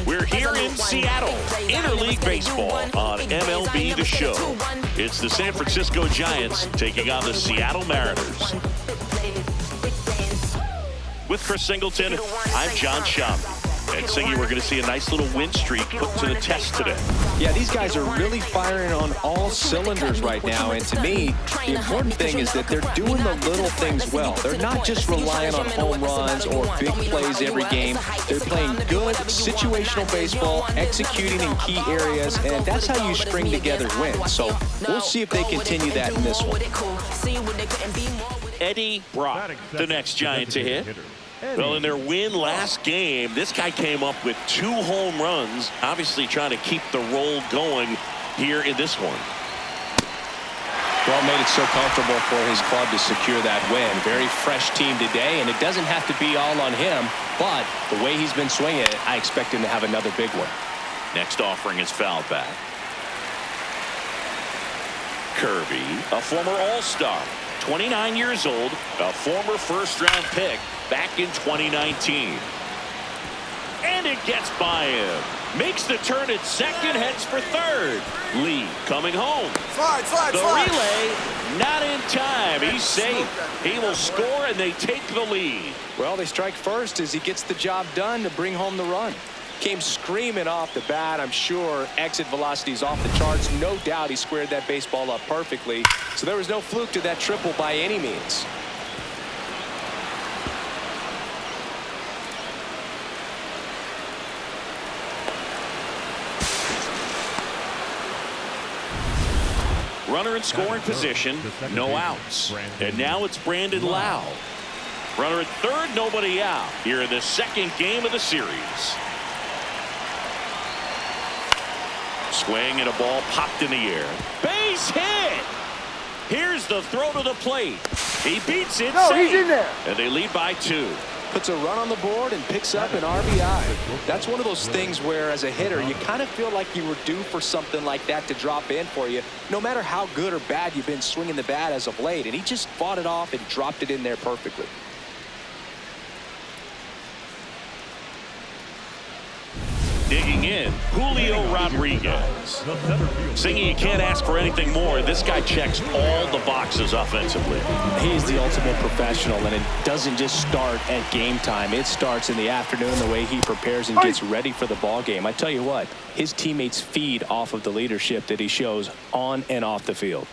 We're here in Seattle, Interleague Baseball on MLB The Show. It's the San Francisco Giants taking on the Seattle Mariners. With Chris Singleton, I'm John Schaub. And Singy, we're going to see a nice little win streak put to the test today. Yeah, these guys are really firing on all cylinders right now. And to me, the important thing is that they're doing the little things well. They're not just relying on home runs or big plays every game. They're playing good situational baseball, executing in key areas, and that's how you string together wins. So we'll see if they continue that in this one. Eddie Brock, the next Giant to hit. Well, in their win last game, this guy came up with 2 home runs, obviously trying to keep the roll going here in this one. Well, made it so comfortable for his club to secure that win. Very fresh team today, and it doesn't have to be all on him, but the way he's been swinging it, I expect him to have another big one. Next offering is foul back. Kirby, a former All-Star, 29 years old, a former first-round pick back in 2019. And it gets by him. Makes the turn at second, heads for third. Lee coming home. The relay not in time. He's safe. He will score, and they take the lead. Well, they strike first as he gets the job done to bring home the run. Came screaming off the bat. I'm sure exit velocity is off the charts. No doubt he squared that baseball up perfectly. So there was no fluke to that triple by any means. Runner in scoring position, no outs. And now it's Brandon Lau. Runner at third, nobody out here in the second game of the series. Swing and a ball popped in the air. Base hit! Here's the throw to the plate. He beats it. No, he's in there. And they lead by 2. Puts a run on the board and picks up an RBI. That's one of those things where, as a hitter, you kind of feel like you were due for something like that to drop in for you, no matter how good or bad you've been swinging the bat as of late. And he just fought it off and dropped it in there perfectly. Digging in, Julio Rodriguez. Singy, you can't ask for anything more. This guy checks all the boxes offensively. He's the ultimate professional, and it doesn't just start at game time. It starts in the afternoon, the way he prepares and gets ready for the ball game. I tell you what, his teammates feed off of the leadership that he shows on and off the field.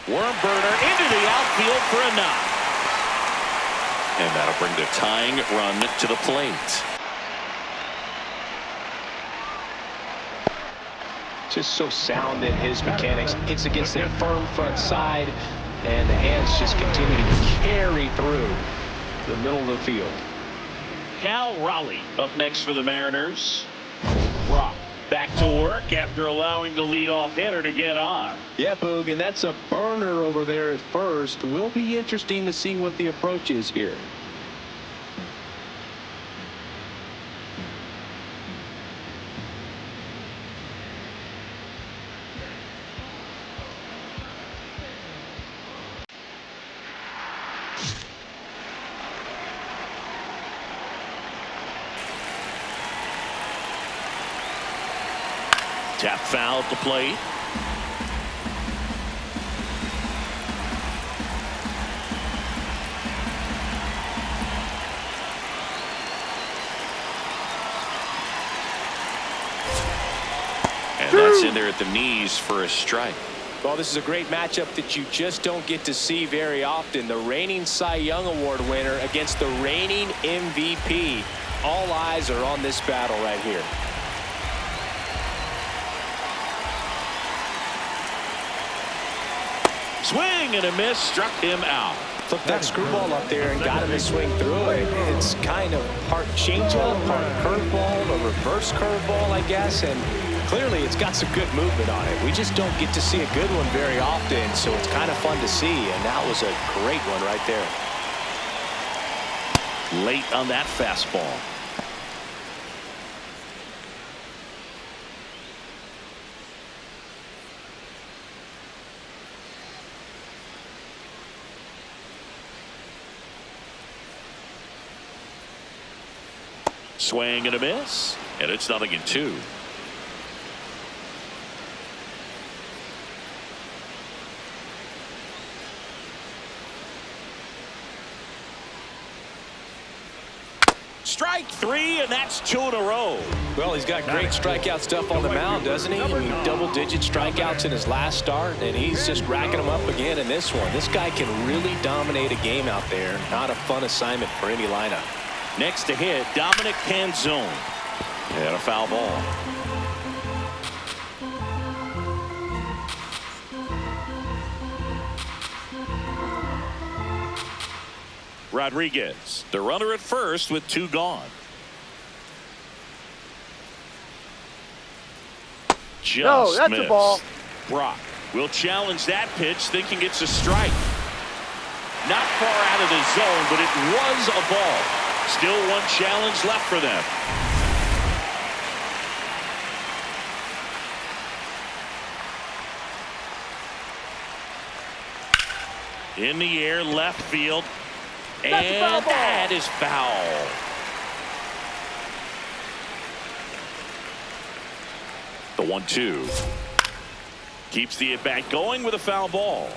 Worm burner into the outfield for a knock. And that'll bring the tying run to the plate. Just so sound in his mechanics. Hits against the firm front side, and the hands just continue to carry through the middle of the field. Cal Raleigh up next for the Mariners. Brock back to work after allowing the leadoff hitter to get on. Yeah, Boog, and that's a burner over there at first. Will be interesting to see what the approach is here. Tap foul at the plate. And that's in there at the knees for a strike. Well, this is a great matchup that you just don't get to see very often. The reigning Cy Young Award winner against the reigning MVP. All eyes are on this battle right here. Swing and a miss, struck him out. Took that screwball up there and got him to swing through it. It's kind of part changeup, part curveball, a reverse curveball, I guess, and clearly it's got some good movement on it. We just don't get to see a good one very often, so it's kind of fun to see, and that was a great one right there. Late on that fastball. Swing and a miss, and it's 0-2. Strike 3, and that's 2 in a row. Well, he's got great strikeout stuff on the mound, doesn't he? I mean, double-digit strikeouts in his last start, and he's just racking them up again in this one. This guy can really dominate a game out there. Not a fun assignment for any lineup. Next to hit, Dominic Canzone. And a foul ball. Rodriguez, the runner at first with 2 gone. Just that's missed. a ball. Brock will challenge that pitch, thinking it's a strike. Not far out of the zone, but it was a ball. Still 1 challenge left for them. In the air, left field. And that is foul. The 1-2. Keeps the at-bat going with a foul ball.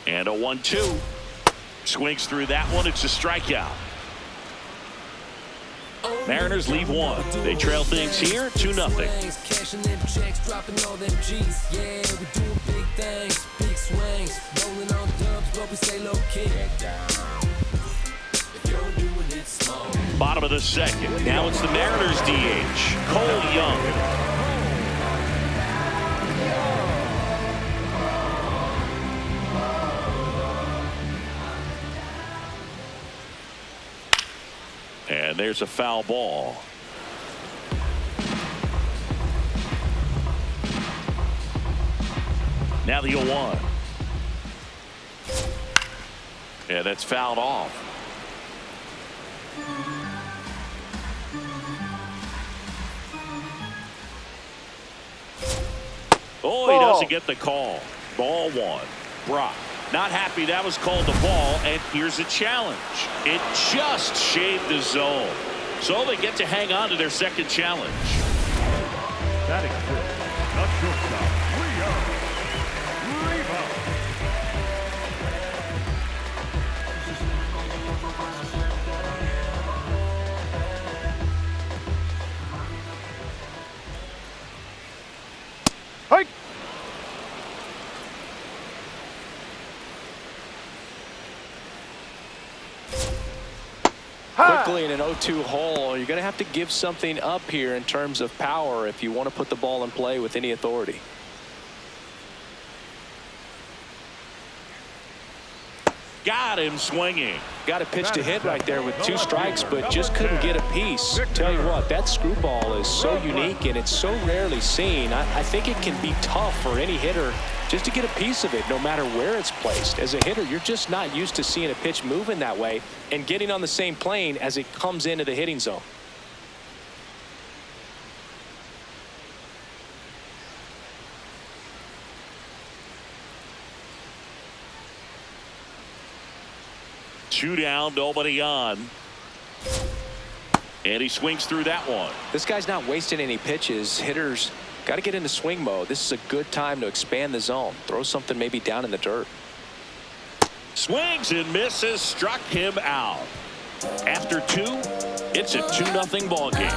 And a 1-2. Swings through that one. It's a strikeout. Mariners leave 1. They trail things here 2-0. Bottom of the 2nd. Now it's the Mariners DH, Cole Young. And there's a foul ball. Now the 0-1. Yeah, that's fouled off. Oh, he doesn't get the call. Ball 1. Brock. Not happy that was called the ball, and here's a challenge. It just shaved the zone. So they get to hang on to their 2nd challenge. That exists. Not shortstop. Rebound. Hike. Quickly in an 0-2 hole, you're going to have to give something up here in terms of power if you want to put the ball in play with any authority. Got him swinging. Got a pitch to hit right there with 2 strikes, but just couldn't get a piece. Tell you what, that screwball is so unique and it's so rarely seen. I think it can be tough for any hitter just to get a piece of it, no matter where it's placed. As a hitter, you're just not used to seeing a pitch moving that way and getting on the same plane as it comes into the hitting zone. Two down, nobody on. And he swings through that one. This guy's not wasting any pitches. Hitters got to get into swing mode. This is a good time to expand the zone. Throw something maybe down in the dirt. Swings and misses, struck him out. After 2, it's a 2-0 ball game.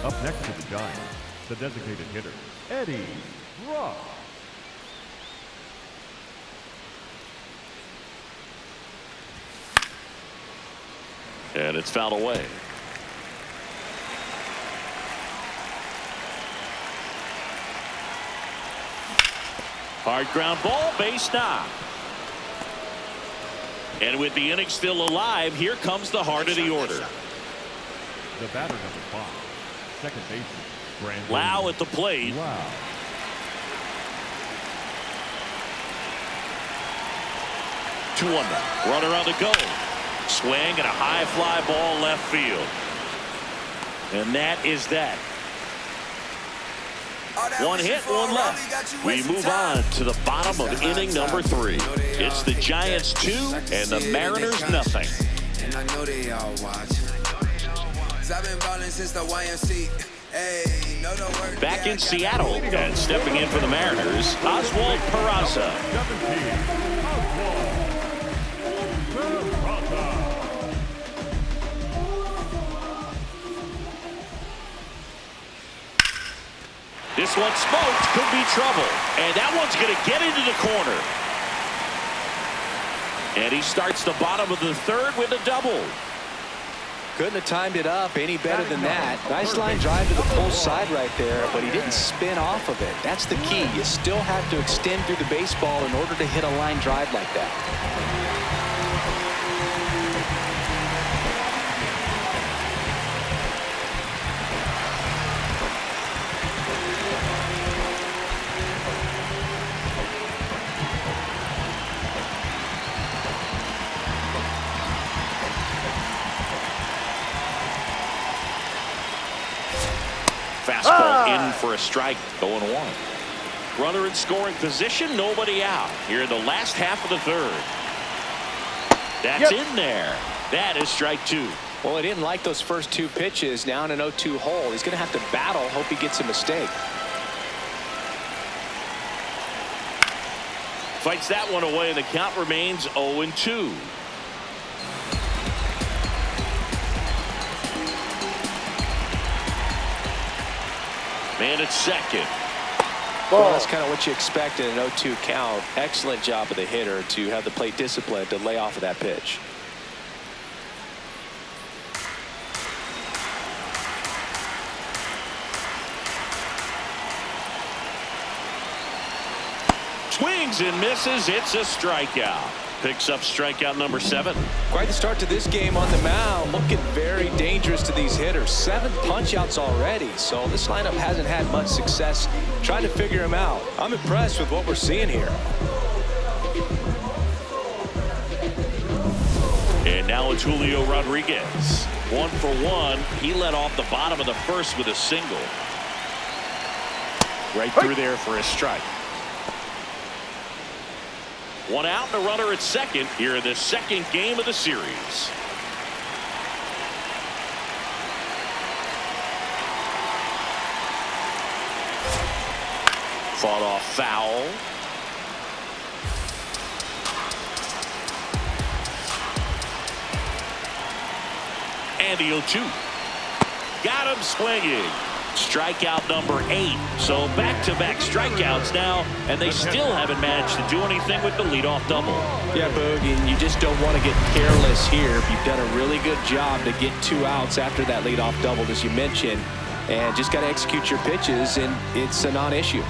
Up next to the Giants, the designated hitter, Eddie Rock. And it's fouled away. Hard ground ball, base knock. And with the inning still alive, here comes the heart of the order. The batter number 5, second baseman, Brandon Lau at the plate. Lau. Two on runner on the go. Swing and a high fly ball left field. And that is that. One hit, one left. We move on to the bottom of inning number 3. It's the Giants 2 and the Mariners nothing. And I know they all watch. I've been balling since the YMC. Back in Seattle and stepping in for the Mariners, Oswald Peraza. This one smoked, could be trouble. And that one's going to get into the corner. And he starts the bottom of the 3rd with a double. Couldn't have timed it up any better than that. Nice line drive to the pull side right there, but he didn't spin off of it. That's the key. You still have to extend through the baseball in order to hit a line drive like that. Fastball in for a strike, 0-1. Runner in scoring position, nobody out. Here in the last half of the 3rd. That's in there. That is strike 2. Well, he didn't like those first 2 pitches. Now in an 0-2 hole. He's going to have to battle, hope he gets a mistake. Fights that one away, and the count remains 0-2. Man at second. Well, that's kind of what you expect in an 0-2 count. Excellent job of the hitter to have the plate discipline to lay off of that pitch. Swings and misses. It's a strikeout. Picks up strikeout number 7. Quite the start to this game on the mound. Looking very dangerous to these hitters. 7 punch-outs already. So this lineup hasn't had much success trying to figure him out. I'm impressed with what we're seeing here. And now it's Julio Rodriguez. 1 for 1. He led off the bottom of the 1st with a single. Right through there for a strike. 1 out and a runner at second here in the 2nd game of the series. Fought off foul. And the 0-2. Got him swinging. Strikeout number 8. So back-to-back strikeouts now, and they still haven't managed to do anything with the leadoff double. Yeah, Boog, and you just don't want to get careless here. You've done a really good job to get 2 outs after that leadoff double, as you mentioned, and just got to execute your pitches, and it's a non-issue.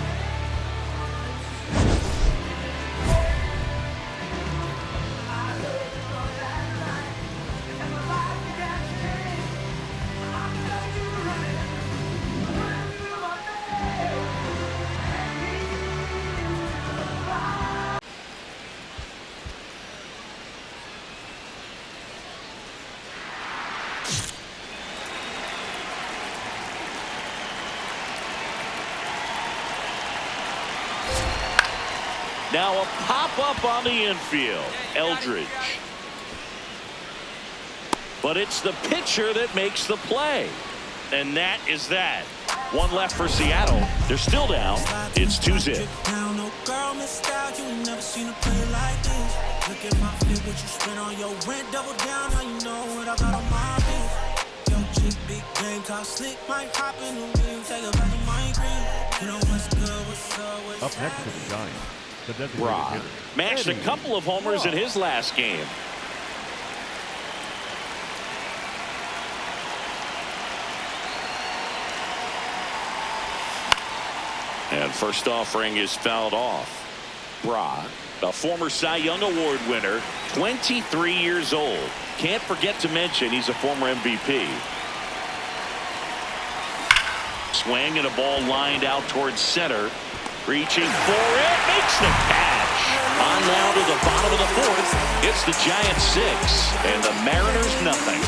Now a pop-up on the infield. Eldridge. But it's the pitcher that makes the play. And that is that. 1 left for Seattle. They're still down. It's 2-zip. Up next to the Giants, the designated Brock hitter. matched a Eddie. couple of homers in his last game. And first offering is fouled off. Brock, a former Cy Young Award winner, 23 years old. Can't forget to mention he's a former MVP. Swing and a ball lined out towards center. Reaching for it, makes the catch. On now to the bottom of the 4th. It's the Giants 6 and the Mariners nothing.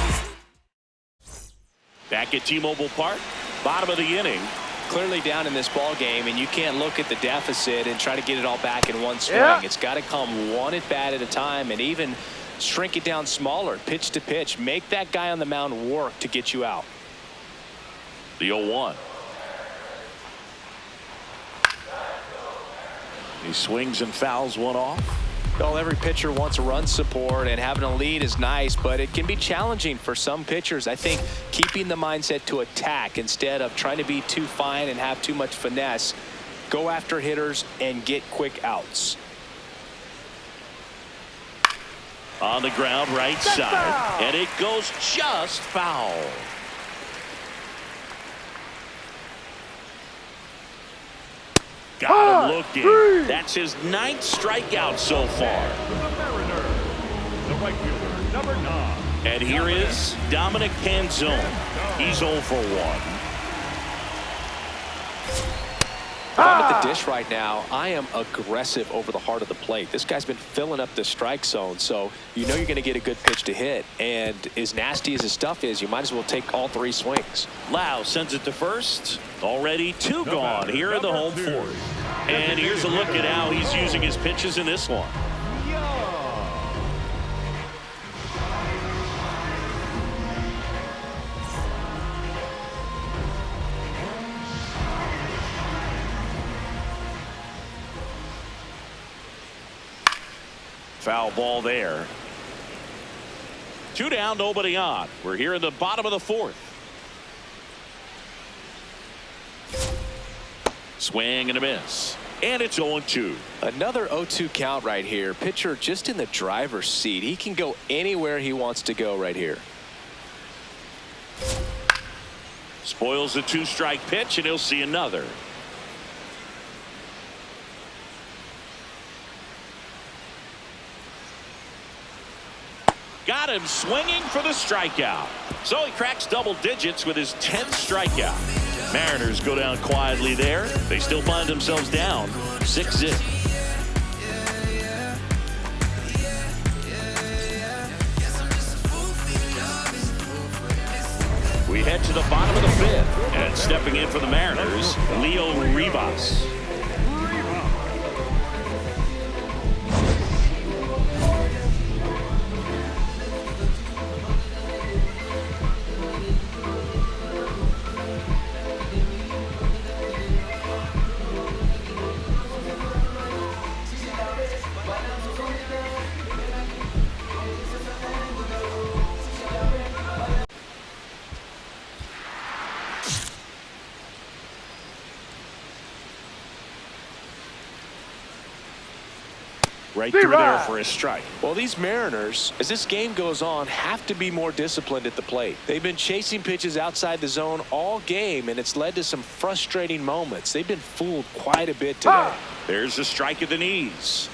Back at T-Mobile Park, bottom of the inning. Clearly down in this ball game, and you can't look at the deficit and try to get it all back in one swing. Yeah. It's got to come one at bat at a time, and even shrink it down smaller, pitch to pitch. Make that guy on the mound work to get you out. The 0-1. He swings and fouls one off. Well, every pitcher wants run support, and having a lead is nice, but it can be challenging for some pitchers. I think keeping the mindset to attack instead of trying to be too fine and have too much finesse. Go after hitters and get quick outs. On the ground, right side, and it goes just foul. Got him looking. That's his 9th strikeout so far. For the Mariners, the right fielder, number 9. And here is Dominic Canzone. He's 0 for 1. If I'm at the dish right now, I am aggressive over the heart of the plate. This guy's been filling up the strike zone, so you know you're going to get a good pitch to hit. And as nasty as his stuff is, you might as well take all 3 swings. Lau sends it to first. Already 2 gone here in the home 4th. And here's a look at how he's using his pitches in this one. Foul ball there. 2 down, nobody on. We're here in the bottom of the 4th. Swing and a miss. And it's 0-2. Another 0-2 count right here. Pitcher just in the driver's seat. He can go anywhere he wants to go right here. Spoils the 2-strike pitch, and he'll see another. Got him swinging for the strikeout. So he cracks double digits with his 10th strikeout. Mariners go down quietly there. They still find themselves down 6-0. We head to the bottom of the 5th. And stepping in for the Mariners, Leo Rivas. Right through there for a strike. Well, these Mariners, as this game goes on, have to be more disciplined at the plate. They've been chasing pitches outside the zone all game, and it's led to some frustrating moments. They've been fooled quite a bit today. There's a strike at the knees.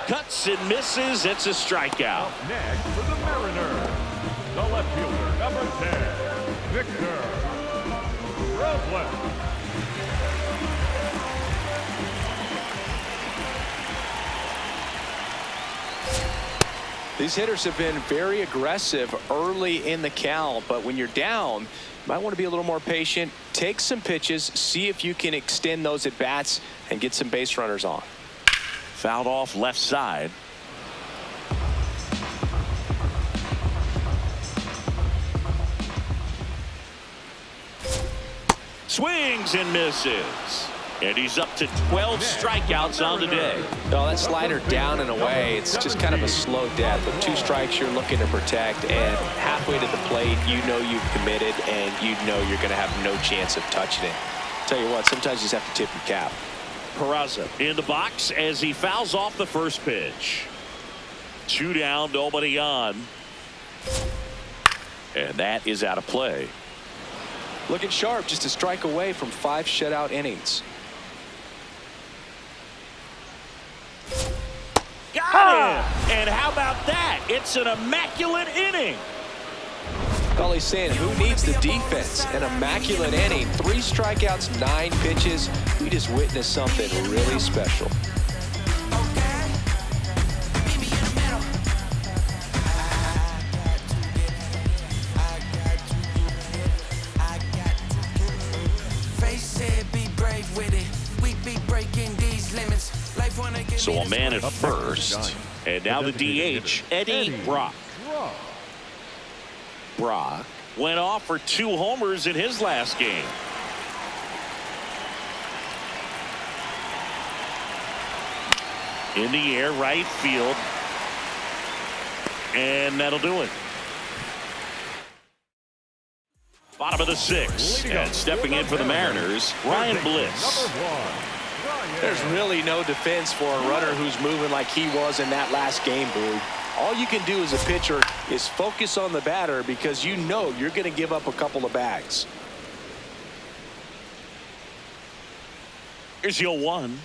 Cuts and misses. It's a strikeout. Next for the Mariners, the left fielder, number 10, Victor Robles. These hitters have been very aggressive early in the count, but when you're down, you might want to be a little more patient. Take some pitches, see if you can extend those at bats and get some base runners on. Fouled off left side. Swings and misses. And he's up to 12 strikeouts on the day. No, that slider down and away, it's just kind of a slow death. With 2 strikes, you're looking to protect, and halfway to the plate, you know you've committed, and you know you're going to have no chance of touching it. Tell you what, sometimes you just have to tip your cap. Peraza in the box as he fouls off the first pitch. 2 down, nobody on. And that is out of play. Looking sharp, just a strike away from 5 shutout innings. Got him! And how about that? It's an immaculate inning. All he's saying, who needs the defense? An immaculate inning. 3 strikeouts, 9 pitches. We just witnessed something really special. So a man at first. And now the DH, Eddie Brock. Brock went off for 2 homers in his last game. In the air, right field. And that'll do it. Bottom of the 6th. And stepping in for the Mariners, Ryan Bliss. There's really no defense for a runner who's moving like he was in that last game, Boog. All you can do as a pitcher is focus on the batter because you know you're going to give up a couple of bags. Here's your 1.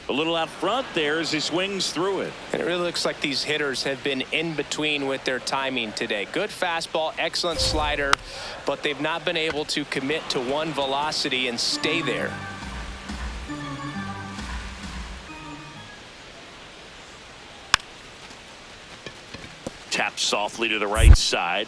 A little out front there as he swings through it. And it really looks like these hitters have been in between with their timing today. Good fastball, excellent slider, but they've not been able to commit to one velocity and stay there. Taps softly to the right side.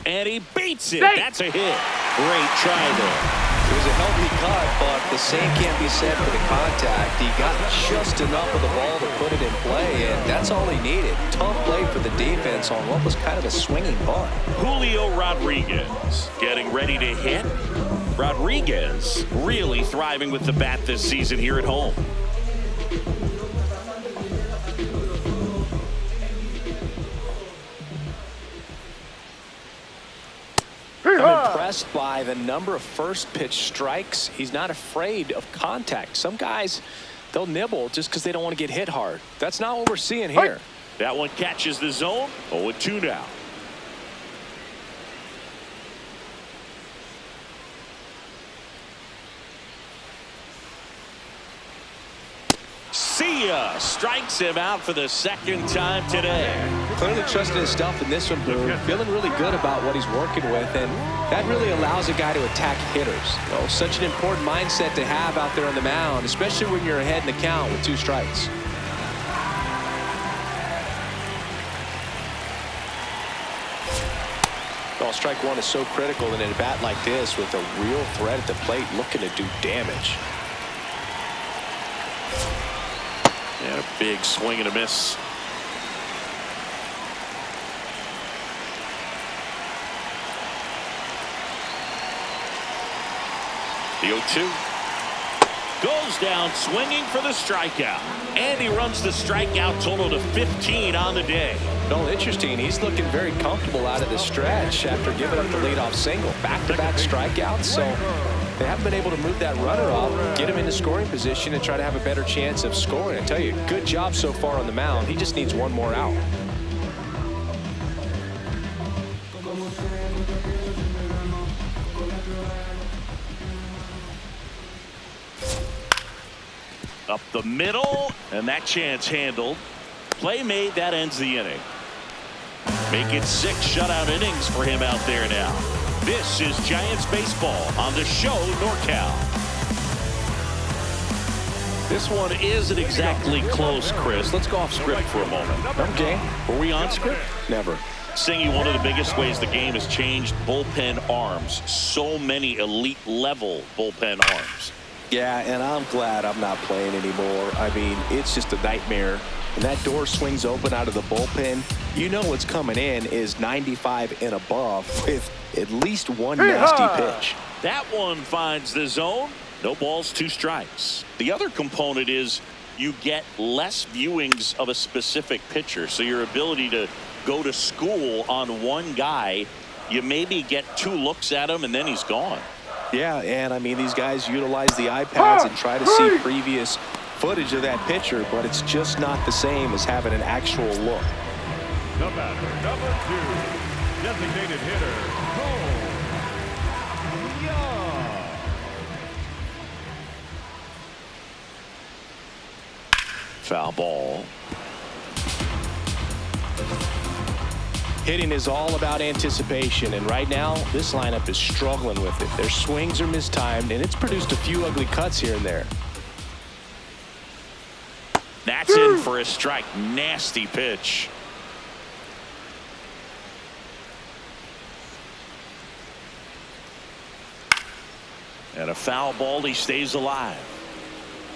And he beats it. That's a hit. Great try there. It was a healthy cut, but the same can't be said for the contact. He got just enough of the ball to put it in play, and that's all he needed. Tough play for the defense on what was kind of a swinging bunt. Julio Rodriguez getting ready to hit. Rodriguez really thriving with the bat this season here at home. I'm impressed by the number of first pitch strikes. He's not afraid of contact. Some guys, they'll nibble just because they don't want to get hit hard. That's not what we're seeing here. That one catches the zone. 0-2 now. See ya. Strikes him out for the 2nd time today. Clearly trusting his stuff in this one, Boog. Feeling really good about what he's working with, and that really allows a guy to attack hitters. You know, such an important mindset to have out there on the mound, especially when you're ahead in the count with 2 strikes. Well, strike 1 is so critical in a bat like this with a real threat at the plate looking to do damage. And a big swing and a miss. The 0-2 goes down swinging for the strikeout, and he runs the strikeout total to 15 on the day. Well, interesting. He's looking very comfortable out of the stretch after giving up the leadoff single. Back-to-back strikeouts, so they haven't been able to move that runner off, get him into scoring position, and try to have a better chance of scoring. I tell you, good job so far on the mound. He just needs one more out. Up the middle, and that chance handled. Play made, that ends the inning. Make it 6 shutout innings for him out there now. This is Giants baseball on the show NorCal. This one isn't exactly close, Chris. Let's go off script for a moment. Okay. Were we on script? Never. Singy, one of the biggest ways the game has changed, bullpen arms. So many elite level bullpen arms. Yeah, and I'm glad I'm not playing anymore. I mean, it's just a nightmare. When that door swings open out of the bullpen, you know what's coming in is 95 and above with at least one nasty pitch. That one finds the zone. No balls, 2 strikes. The other component is you get less viewings of a specific pitcher. So your ability to go to school on one guy, you maybe get 2 looks at him and then he's gone. Yeah, and I mean, these guys utilize the iPads and try to see previous footage of that pitcher, but it's just not the same as having an actual look. The batter, number 2, designated hitter, Cole Young. Foul ball. Hitting is all about anticipation, and right now this lineup is struggling with it. Their swings are mistimed, and it's produced a few ugly cuts here and there. That's in for a strike. Nasty pitch. And a foul ball. He stays alive.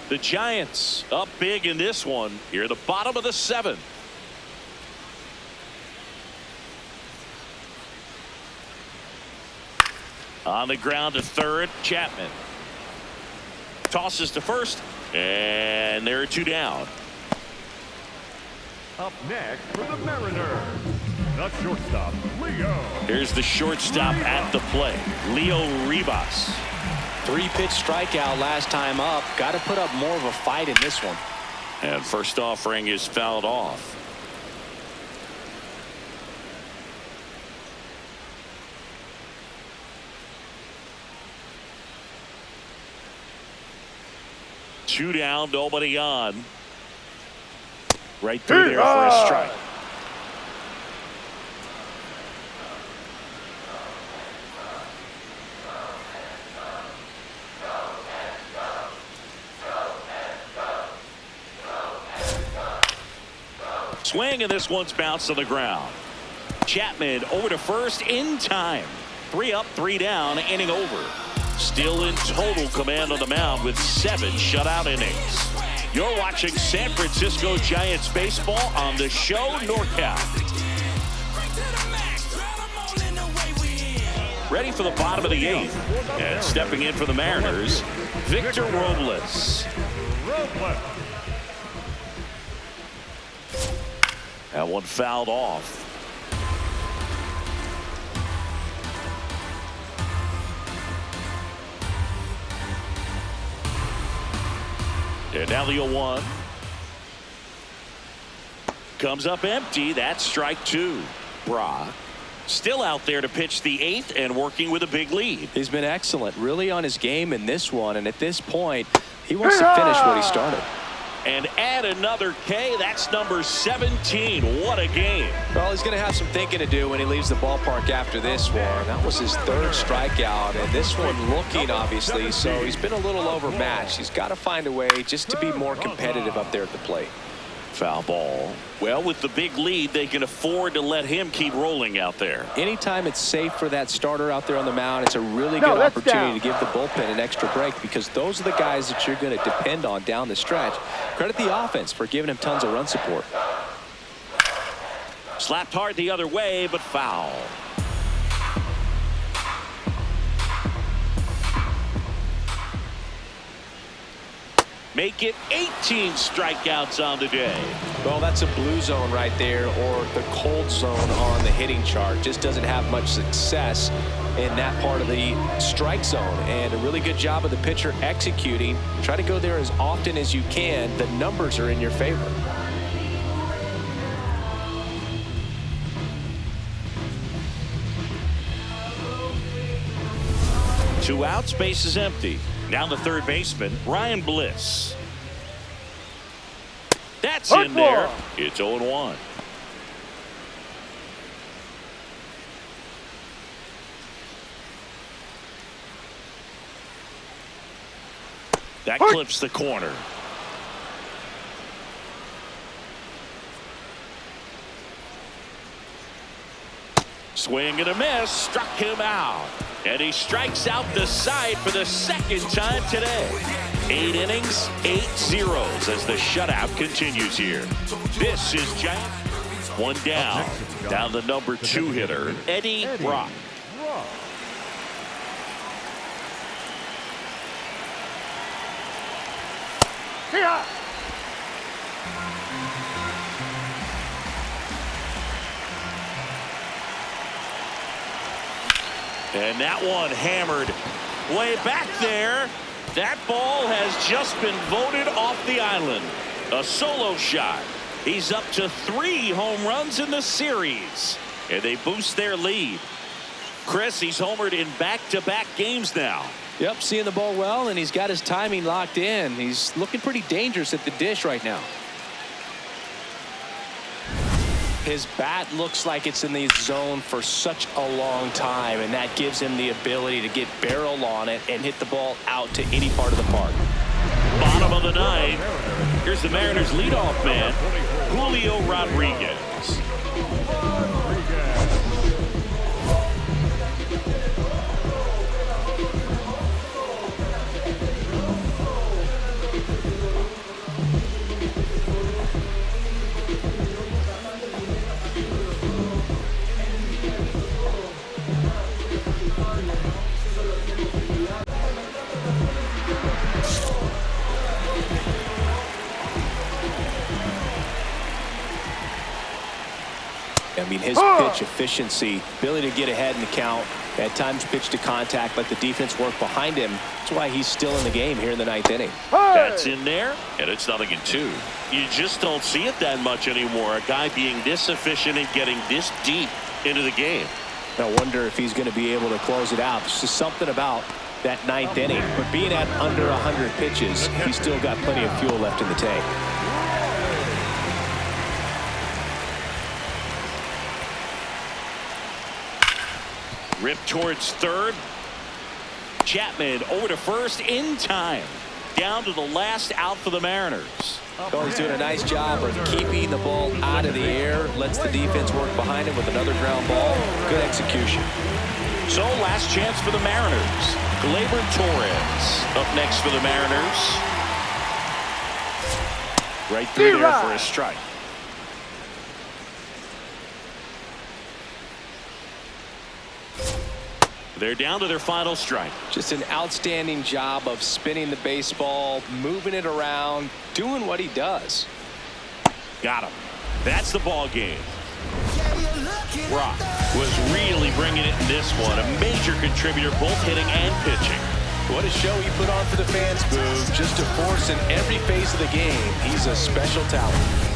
The Giants up big in this one. Here, the bottom of the 7th. On the ground to third, Chapman. Tosses to first, and there are 2 down. Up next for the Mariners, the shortstop, Leo. Here's the shortstop at the plate, Leo Rivas. 3-pitch strikeout last time up. Got to put up more of a fight in this one. And first offering is fouled off. Two down, nobody on. Right through there for a strike. Swing, and this one's bounced to the ground. Chapman over to first in time. 3 up, 3 down, inning over. Still in total command on the mound with 7 shutout innings. You're watching San Francisco Giants baseball on the show NorCal. Ready for the bottom of the 8th. And stepping in for the Mariners, Victor Robles. That one fouled off. And now the 0-1. Comes up empty. That's strike 2. Brock still out there to pitch the 8th and working with a big lead. He's been excellent, really on his game in this one. And at this point, he wants to finish what he started. And add another K. That's number 17. What a game. Well, he's going to have some thinking to do when he leaves the ballpark after this one. That was his 3rd strikeout, and this one looking, obviously, so he's been a little overmatched. He's got to find a way just to be more competitive up there at the plate. Foul ball. Well, with the big lead, they can afford to let him keep rolling out there. Anytime it's safe for that starter out there on the mound, it's a really good opportunity to give the bullpen an extra break, because those are the guys that you're going to depend on down the stretch. Credit the offense for giving him tons of run support. Slapped hard the other way, but foul. Make it 18 strikeouts on the day. Well, that's a blue zone right there, or the cold zone on the hitting chart. Just doesn't have much success in that part of the strike zone, and a really good job of the pitcher executing. Try to go there as often as you can. The numbers are in your favor. Two outs, base is empty. Now the third baseman, Ryan Bliss. That's in there. It's 0-1. That clips the corner. Swing and a miss, struck him out. And he strikes out the side for the 2nd time today. 8 innings, 8 zeros as the shutout continues here. This is Giants. 1 down. Down the number 2 hitter, Eddie Brock. Yeah. And that one hammered way back there. That ball has just been voted off the island. A solo shot. He's up to 3 home runs in the series, and they boost their lead. Chris, he's homered in back-to-back games now. Yep, seeing the ball well, and he's got his timing locked in. He's looking pretty dangerous at the dish right now. His bat looks like it's in the zone for such a long time, and that gives him the ability to get barrel on it and hit the ball out to any part of the park. Bottom of the 9th. Here's the Mariners leadoff man, Julio Rodriguez. I mean, his pitch efficiency, ability to get ahead in the count, at times pitch to contact, let the defense work behind him. That's why he's still in the game here in the 9th inning. That's in there, and it's 0-2. You just don't see it that much anymore. A guy being this efficient and getting this deep into the game. I wonder if he's going to be able to close it out. There's just something about that 9th inning. But being at under 100 pitches, he's still got plenty of fuel left in the tank. Ripped towards third. Chapman over to first in time. Down to the last out for the Mariners. Oh, he's doing a nice job of keeping the ball out of the air. Lets the defense work behind him with another ground ball. Good execution. So last chance for the Mariners. Gleyber Torres up next for the Mariners. Right through there for a strike. They're down to their final strike. Just an outstanding job of spinning the baseball, moving it around, doing what he does. Got him. That's the ball game. Brock was really bringing it in this one. A major contributor, both hitting and pitching. What a show he put on for the fans, Boo. Just a force in every phase of the game. He's a special talent.